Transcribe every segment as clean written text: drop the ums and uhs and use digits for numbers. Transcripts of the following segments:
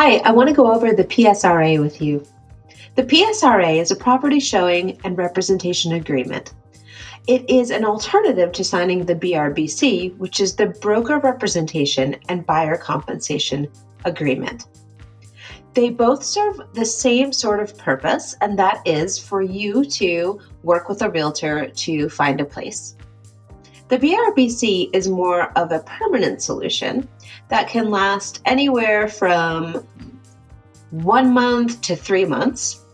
Hi, I want to go over the PSRA with you. The PSRA is a property showing and representation agreement. It is an alternative to signing the BRBC, which is the broker representation and buyer compensation agreement. They both serve the same sort of purpose, and that is for you to work with a realtor to find a place. The BRBC is more of a permanent solution that can last anywhere from 1 month to 3 months,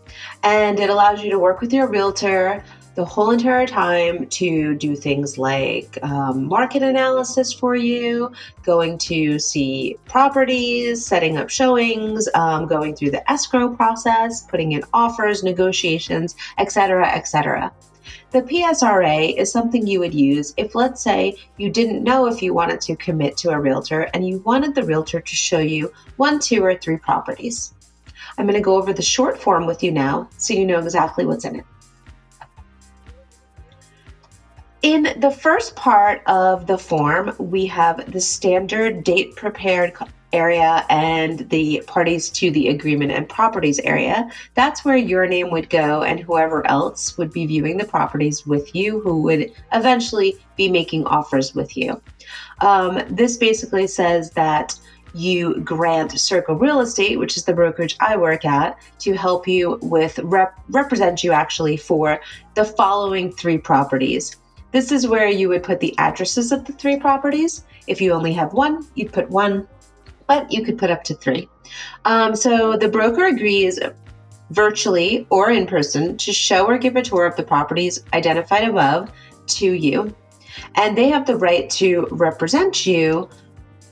and it allows you to work with your realtor the whole entire time to do things like market analysis for you, going to see properties, setting up showings, going through the escrow process, putting in offers, negotiations, etc., etc. The PSRA is something you would use if, let's say, you didn't know if you wanted to commit to a realtor and you wanted the realtor to show you 1, 2, or 3 properties. I'm going to go over the short form with you now so you know exactly what's in it. In the first part of the form, we have the standard date prepared area and the parties to the agreement and properties area. That's where your name would go and whoever else would be viewing the properties with you, who would eventually be making offers with you. This basically says that you grant Circle Real Estate, which is the brokerage I work at, to help you with represent you actually for the following 3 properties. This is where you would put the addresses of the 3 properties. If you only have 1, you'd put 1, but you could put up to 3. So the broker agrees virtually or in person to show or give a tour of the properties identified above to you, and they have the right to represent you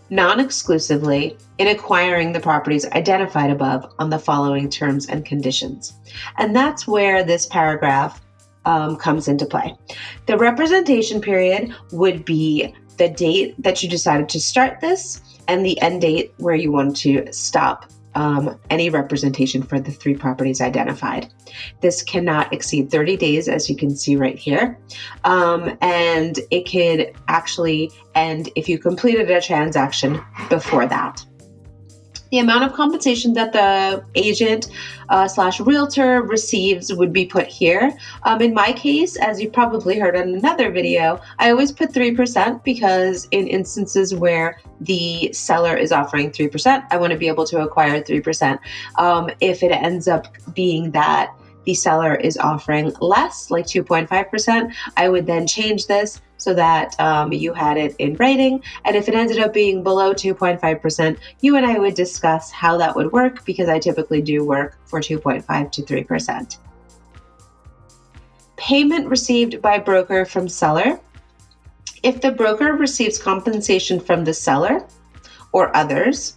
non-exclusively in acquiring the properties identified above on the following terms and conditions. And that's where this paragraph comes into play. The representation period would be the date that you decided to start this and the end date where you want to stop any representation for the 3 properties identified. This cannot exceed 30 days, as you can see right here. And it could actually end if you completed a transaction before that. The amount of compensation that the agent / realtor receives would be put here. In my case, as you probably heard in another video, I always put 3% because in instances where the seller is offering 3%, I want to be able to acquire 3%. If it ends up being that the seller is offering less, like 2.5%, I would then change this so that you had it in writing. And if it ended up being below 2.5%, you and I would discuss how that would work, because I typically do work for 2.5 to 3%. Payment received by broker from seller. If the broker receives compensation from the seller or others,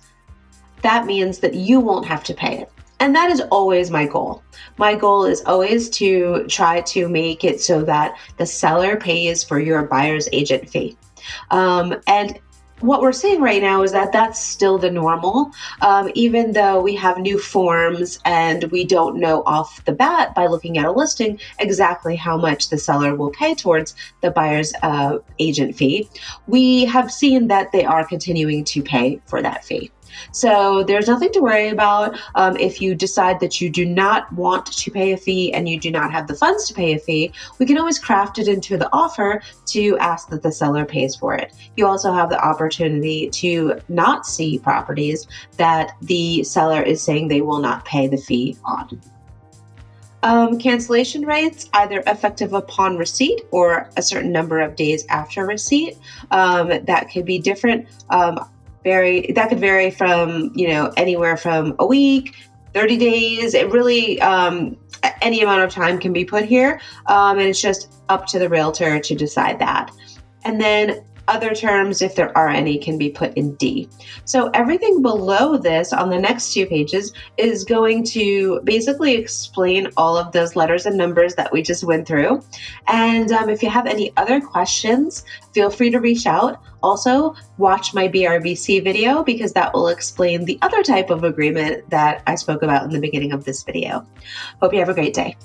that means that you won't have to pay it. And that is always my goal. My goal is always to try to make it so that the seller pays for your buyer's agent fee. And what we're seeing right now is that that's still the normal, even though we have new forms and we don't know off the bat by looking at a listing exactly how much the seller will pay towards the buyer's agent fee. We have seen that they are continuing to pay for that fee. So there's nothing to worry about if you decide that you do not want to pay a fee and you do not have the funds to pay a fee. We can always craft it into the offer to ask that the seller pays for it. You also have the opportunity to not see properties that the seller is saying they will not pay the fee on. Cancellation rates, either effective upon receipt or a certain number of days after receipt. That could be different. That could vary from, anywhere from a week, 30 days. It really, any amount of time can be put here. And it's just up to the realtor to decide that. And then other terms, if there are any, can be put in D. So everything below this on the next 2 pages is going to basically explain all of those letters and numbers that we just went through. And if you have any other questions, feel free to reach out. Also, watch my BRBC video, because that will explain the other type of agreement that I spoke about in the beginning of this video. Hope you have a great day.